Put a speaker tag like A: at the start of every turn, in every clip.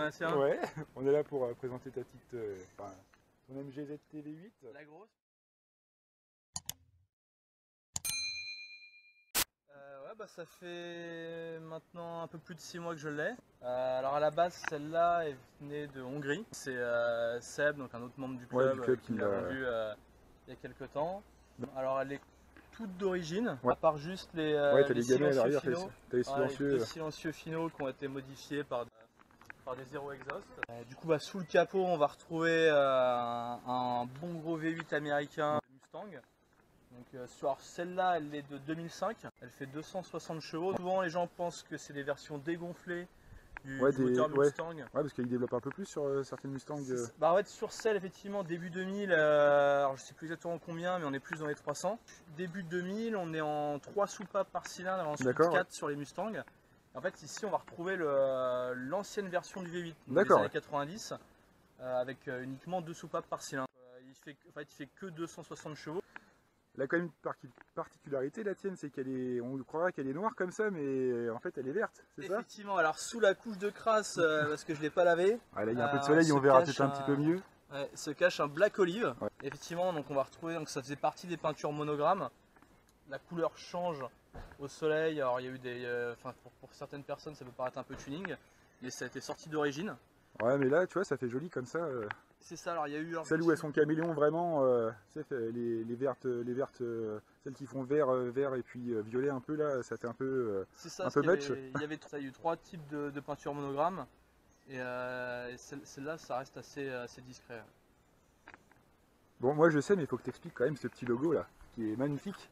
A: ancien.
B: Ouais, on est là pour présenter ta petite, ton MG ZTV8.
A: La grosse. Ouais, bah ça fait maintenant un peu plus de 6 mois que je l'ai. Alors à la base, celle-là est venue de Hongrie. C'est Seb, donc un autre membre du club, qui me l'a vendue il y a quelques temps. Alors elle est toute d'origine, à part juste les silencieux finaux. Les silencieux finaux qui ont été modifiés par des zéro exhaust. Du coup, sous le capot, on va retrouver un bon gros V8 américain Mustang. Donc, sur celle-là, elle est de 2005, elle fait 260 chevaux. Souvent, les gens pensent que c'est des versions dégonflées du moteur Mustang.
B: Ouais, parce qu'il développe un peu plus sur certaines Mustangs.
A: Bah ouais, sur celle, effectivement, début 2000, alors je sais plus exactement combien, mais on est plus dans les 300. Début 2000, on est en 3 soupapes par cylindre, et ensuite 4 sur les Mustangs. En fait, ici, on va retrouver l'ancienne version du V8, des années 90, avec uniquement 2 soupapes par cylindre. Il fait que 260 chevaux.
B: Elle a quand même une particularité, la tienne, c'est on croirait qu'elle est noire comme ça, mais en fait elle est verte, c'est ça?
A: Effectivement, alors sous la couche de crasse, parce que je ne l'ai pas lavé.
B: Là il y a un peu de soleil, on verra peut-être un petit peu mieux.
A: Ouais, se cache un black olive. Ouais. Effectivement, donc on va retrouver, donc ça faisait partie des peintures monogrammes. La couleur change au soleil, alors il y a eu pour certaines personnes ça peut paraître un peu tuning, mais ça a été sorti d'origine.
B: Ouais, mais là tu vois, ça fait joli comme ça.
A: C'est ça, alors il y a eu...
B: Celles où elles sont caméléons vraiment, les vertes, celles qui font vert et puis violet un peu là, ça fait un peu match.
A: Il y a eu 3 types de peintures monogrammes, et celle-là ça reste assez discret.
B: Bon, moi je sais, mais il faut que tu expliques quand même ce petit logo là, qui est magnifique.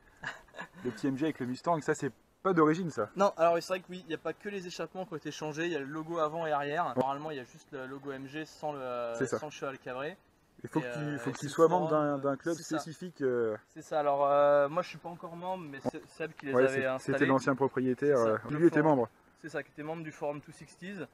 B: Le petit MG avec le Mustang, ça c'est pas d'origine ça?
A: Non, alors c'est vrai que oui, il n'y a pas que les échappements qui ont été changés, il y a le logo avant et arrière. Normalement il y a juste le logo MG sans le cheval cabré.
B: Il faut que tu sois membre d'un club spécifique.
A: C'est ça, alors moi je suis pas encore membre, mais c'est Seb qui les avait installés.
B: C'était l'ancien propriétaire, qui lui était membre.
A: C'est ça, qui était membre du forum 260s,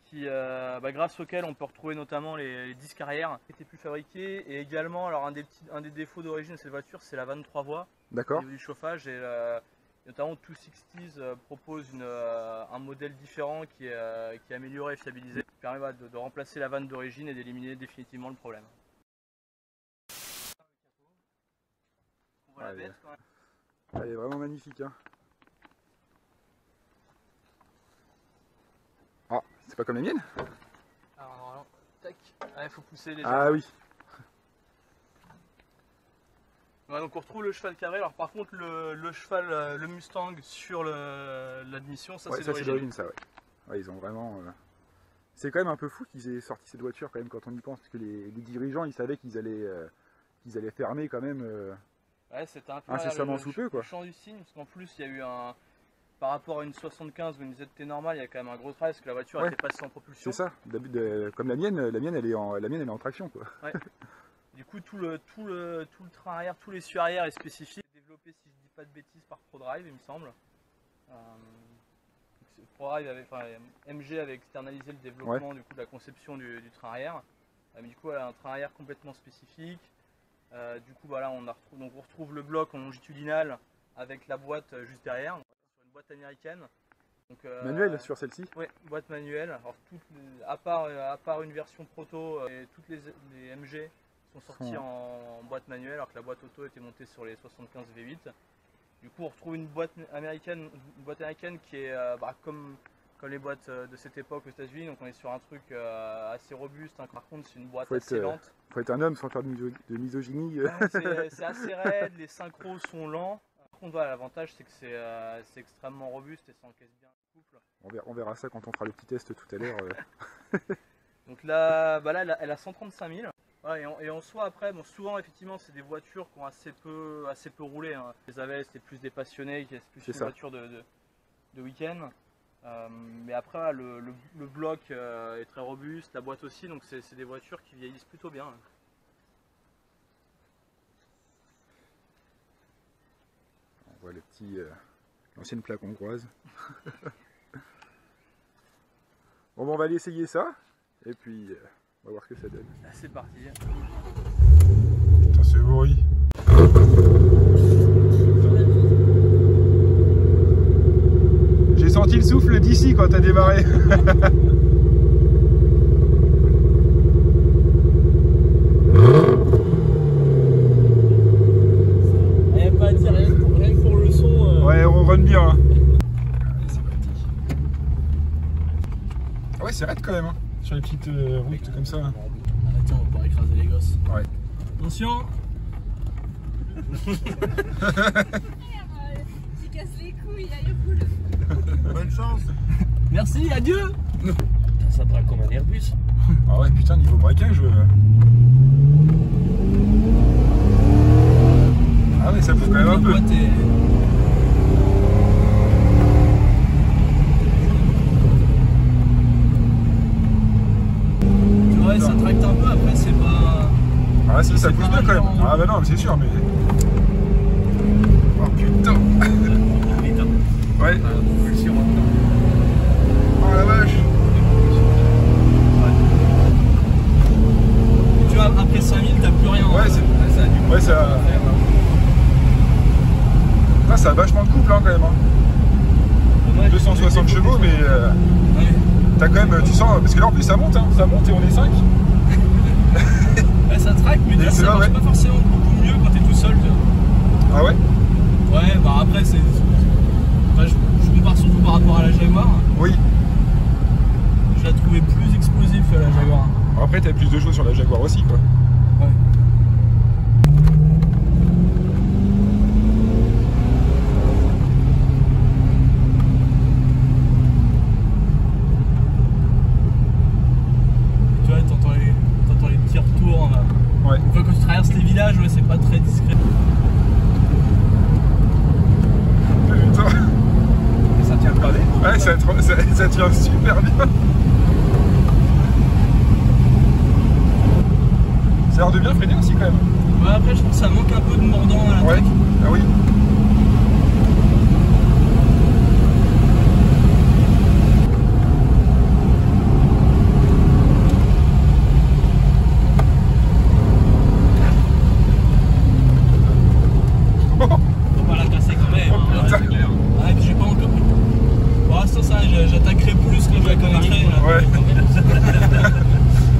A: qui, grâce auquel on peut retrouver notamment les disques arrière qui étaient plus fabriqués. Et également, alors un des défauts d'origine de cette voiture, c'est la vanne 3 voies.
B: D'accord.
A: Au niveau du chauffage, et notamment 260s propose un modèle différent qui est amélioré et fiabilisé, qui permet de remplacer la vanne d'origine et d'éliminer définitivement le problème. On voit la bête quand même.
B: Elle est vraiment magnifique. Hein. Ah, c'est pas comme la mienne?
A: Alors, tac, il faut pousser les...
B: Ah oui.
A: Ouais, donc on retrouve le cheval carré. Alors par contre le Mustang sur l'admission, ça c'est d'origine.
B: Ça, ouais. Ouais, ils ont vraiment... C'est quand même un peu fou qu'ils aient sorti cette voiture quand même quand on y pense, parce que les dirigeants ils savaient qu'ils allaient fermer quand même
A: c'était
B: incessamment sous peu, quoi.
A: Le champ du cygne, parce qu'en plus il y a eu par rapport à une 75 ou une ZT normale, il y a quand même un gros travail parce que la voiture était passée en propulsion.
B: C'est ça, comme la mienne elle est en traction, quoi. Ouais.
A: Du coup, tout le train arrière, tous les cieux arrière est spécifié, développé, si je dis pas de bêtises, par ProDrive, il me semble. MG avait externalisé le développement du coup, de la conception du train arrière. Mais du coup, elle a un train arrière complètement spécifique. Du coup, voilà, on retrouve le bloc en longitudinal avec la boîte juste derrière, sur une boîte américaine. Donc,
B: manuelle sur celle-ci? Oui,
A: boîte manuelle. Alors, à part une version proto, et toutes les MG sont sortis en boîte manuelle, alors que la boîte auto était montée sur les 75 V8. Du coup, on retrouve une boîte américaine qui est comme les boîtes de cette époque aux États-Unis. Donc, on est sur un truc assez robuste. Hein. Par contre, c'est une boîte assez lente.
B: Faut être un homme sans faire de misogynie.
A: C'est assez raide, les synchros sont lents. Par contre, voilà, l'avantage, c'est que c'est extrêmement robuste et ça encaisse bien le couple.
B: On verra ça quand on fera le petit test tout à l'heure.
A: Donc là, elle a 135 000. Ouais, et en soi, après, souvent effectivement c'est des voitures qui ont assez peu roulé. Hein. Les avais, c'était plus des passionnés, qui plus une voiture de week-end. Mais après, le bloc est très robuste, la boîte aussi, donc c'est des voitures qui vieillissent plutôt bien.
B: On voit l'ancienne plaque hongroise. Bon, on va aller essayer ça, et puis on va voir ce que ça donne.
A: C'est parti.
B: Putain, ce bruit. J'ai senti le souffle d'ici quand t'as démarré. c'est raide quand même, hein, sur les petites routes comme ça.
A: Arrêtez, on va pas écraser les gosses.
B: Ouais.
A: Attention.
C: Tu casses les couilles, aïe cool.
D: Bonne chance.
A: Merci, adieu.
E: Ça braque comme un Airbus.
B: Ah ouais, putain, niveau braquage. Ah ouais, ça pousse quand même un peu.
A: Ouais, ça tracte un peu, après c'est pas...
B: Ah si, ça pousse bien quand même. Ah bah non, mais c'est sûr, mais... Oh putain. Ouais. Oh la vache.
A: Tu vois, après 5000, t'as plus rien.
B: Ouais, c'est... Ouais, ça... Ah, ça a vachement de couple hein, quand même. Hein. 260 chevaux, mais...
A: Ouais.
B: T'as quand même... Tu sens... Parce que là en plus ça monte, hein. Ça monte et on est 5.
A: Ouais, ça traque, mais ça marche pas forcément beaucoup mieux quand t'es tout seul.
B: Ah ouais?
A: Ouais, bah après c'est... Enfin, je compare surtout par rapport à la Jaguar.
B: Oui.
A: Je la trouvais plus explosive que la Jaguar.
B: Après t'as plus de choses sur la Jaguar aussi quoi.
A: Ouais. Tu vois, t'entends les petits retours.
B: Ouais.
A: Une fois que tu traverses les villages, ouais, c'est pas très discret.
B: Putain.
D: Et ça tient le pavé.
B: Ouais, ça tient super bien. Ça a l'air de bien freiner aussi quand même.
A: Ouais, après je trouve que ça manque un peu de mordant à l'attaque.
B: Ouais. Ah oui.
A: Faut pas la casser quand même.
B: Oh,
A: Hein.
B: putain.
A: Ouais, c'est clair. Ouais, puis j'ai pas encore. Pour l'instant, ça, j'attaquerai plus que je la connaîtrai.
B: Ouais.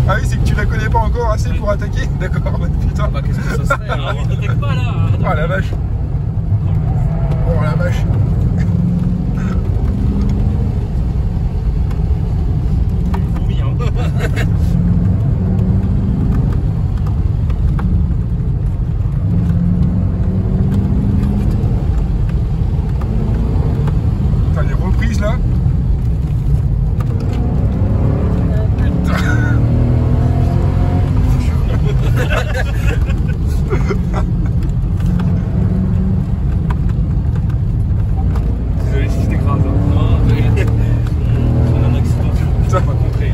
B: Ah oui, c'est que tu la connais pas encore assez pour attaquer. D'accord, putain.
D: Bah qu'est-ce que ça serait
A: Ah oui, t'attaques pas là.
B: Oh la vache. Oh la vache.
E: Fourmi, hein.
B: Putain, les reprises là.
E: Désolé si je t'écrase. On a un accident.
B: Putain.
E: Pas contré.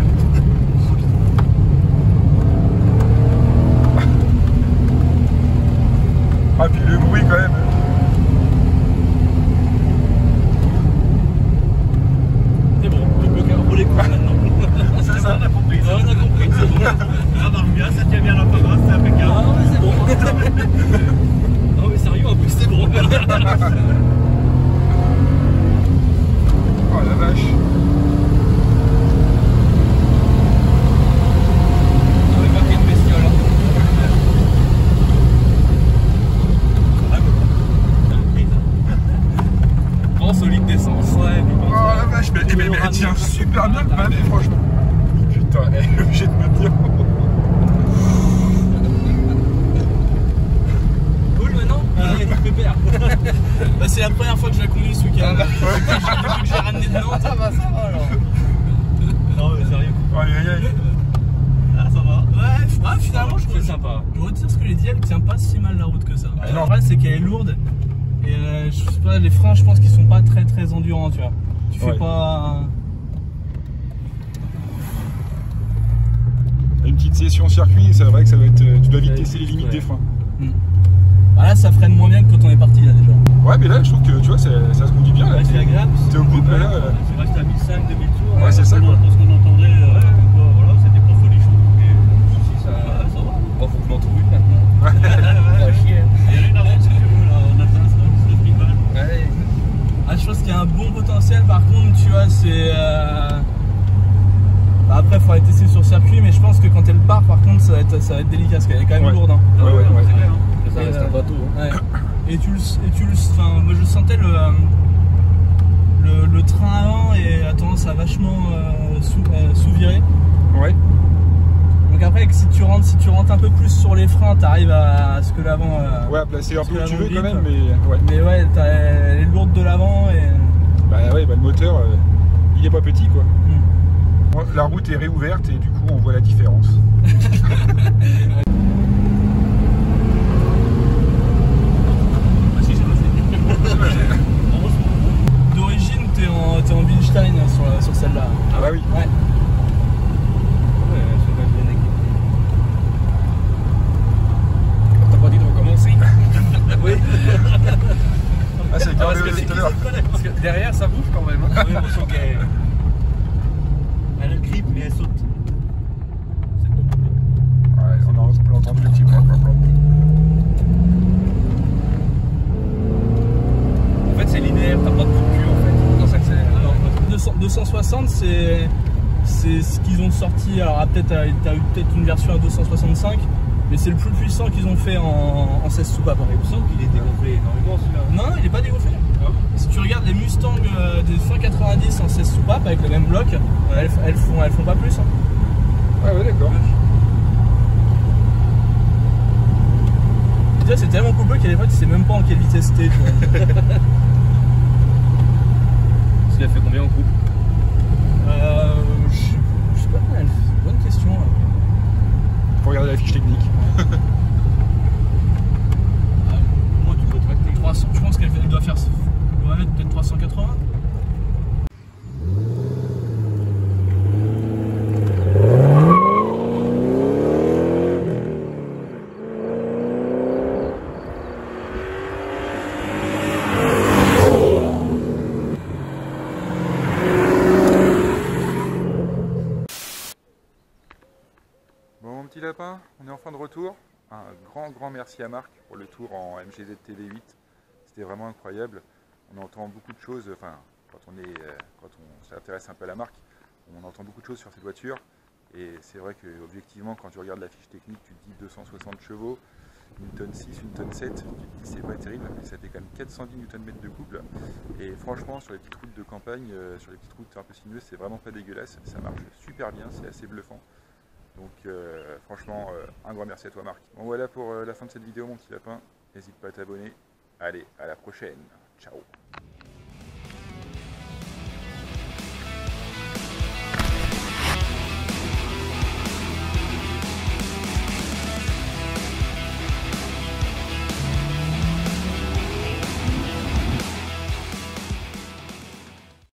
B: Ah puis le bruit quand même.
A: C'est bon, on peut rouler quoi maintenant.
B: C'est ça.
E: On a compris.
A: Ouais, on a compris, c'est bon.
E: Ça marche bien, ça tient bien la parade, c'est impeccable.
A: Ah ouais, c'est bon. Non mais sérieux, en plus c'est bon.
B: Oh la vache.
A: On va marquer une bestiole. Grand solide d'essence. Ouais,
B: Oh la vache, mais elle tient super bien le pavé franchement. Putain, elle est obligée de me dire.
A: Cool maintenant. Allez, pépère. Bah, c'est la première fois que je la conduis ce week-end. Depuis que j'ai ramené de Nantes.
D: Ah bah ça va alors.
E: Non mais sérieux.
B: Aïe aïe aïe.
E: Ah ça va.
A: Ouais, finalement, je
E: C'est sympa.
A: Je retire ce que j'ai dit, elle tient pas si mal la route que ça.
B: Ah, non.
A: Le vrai, c'est qu'elle est lourde. Et je sais pas, les freins, je pense qu'ils sont pas très endurants, tu vois. Tu fais
B: Ouais.
A: pas.
B: Une petite session circuit, c'est vrai que ça va être. Tu dois vite tester les limites
E: Ouais.
B: des freins.
A: Bah là, ça freine moins bien que quand on est parti là déjà.
B: Ouais, mais là, je trouve que tu vois, ça se conduit bien là.
A: Ouais, c'est agréable.
B: T'es au bout, mais là.
E: C'est resté à 1500, 2000 tours.
B: Ouais, c'est ça, quoi.
E: Parce qu'on entendait, voilà, c'était pas folichon. Mais si ça va.
D: Bon, faut que je m'en trouve une maintenant.
E: Ouais, chier. Il y a rien à voir si tu veux, là, on a fait un stock, 19 000 balles.
D: Ouais.
A: Ah, je pense qu'il y a un bon potentiel, par contre, tu vois, c'est. Bah, après, il faudra tester sur circuit, mais je pense que quand elle part, par contre, ça va être délicat parce qu'elle est quand même
B: Ouais.
A: lourde. Hein.
B: Ouais, ouais, ouais.
E: C'est clair, hein.
D: Ça reste un bateau. Hein.
A: Ouais. Et tu le. Enfin, moi je sentais le le train avant a tendance à vachement sous-virer.
B: Ouais.
A: Donc après, si tu rentres un peu plus sur les freins, t'arrives à ce que l'avant...
B: ouais, à placer un peu où tu veux
A: grippe.
B: quand même, mais ouais.
A: Mais ouais, elle est lourde de l'avant et...
B: Bah ouais, bah le moteur, il est pas petit quoi. La route est réouverte et du coup on voit la différence.
A: D'origine, t'es en Bilstein sur celle-là.
B: Ah bah oui.
A: Ouais.
D: T'as pas dit de recommencer?
A: Oui.
B: Ah c'est carré tout à l'heure.
D: Parce que derrière ça bouge quand même. Hein.
E: Oui, on sent qu'elle a grippe, mais elle saute.
B: Ouais, on a entendu le petit blanc.
D: En fait c'est linéaire, t'as pas de coupure en fait. Quand ça accélère.
A: 260, c'est ce qu'ils ont sorti. Alors t'as eu peut-être une version à 265, mais c'est le plus puissant qu'ils ont fait en 16 soupapes.
E: Il me semble qu'il est dégonflé énormément celui-là.
A: Non, il est pas dégonflé.
E: Ah bon?
A: Si tu regardes les Mustang des fin 90 en 16 soupapes avec le même bloc, elles font pas plus. Hein.
B: Ah ouais d'accord.
A: Déjà c'est tellement coupé qu'à l'époque tu sais même pas en quelle vitesse t'es.
D: Il a fait combien en coupe?
A: Je sais pas, bonne question. Là.
B: Faut regarder la fiche technique.
E: Moi, tu peux tracter.
A: 300, je pense qu'elle doit faire. Elle doit mettre peut-être 380.
B: Bon mon petit lapin, on est enfin de retour. Un grand merci à Marc pour le tour en MGZ TV8. C'était vraiment incroyable. On entend beaucoup de choses, enfin quand on s'intéresse un peu à la marque, on entend beaucoup de choses sur cette voiture. Et c'est vrai que objectivement quand tu regardes la fiche technique, tu te dis 260 chevaux, une tonne 6, une tonne 7, tu te dis c'est pas terrible, mais ça fait quand même 410 Nm de couple. Et franchement sur les petites routes de campagne, sur les petites routes un peu sinueuses, c'est vraiment pas dégueulasse, ça marche super bien, c'est assez bluffant. Donc franchement, un grand merci à toi Marc. Bon voilà pour la fin de cette vidéo mon petit lapin. N'hésite pas à t'abonner. Allez, à la prochaine. Ciao.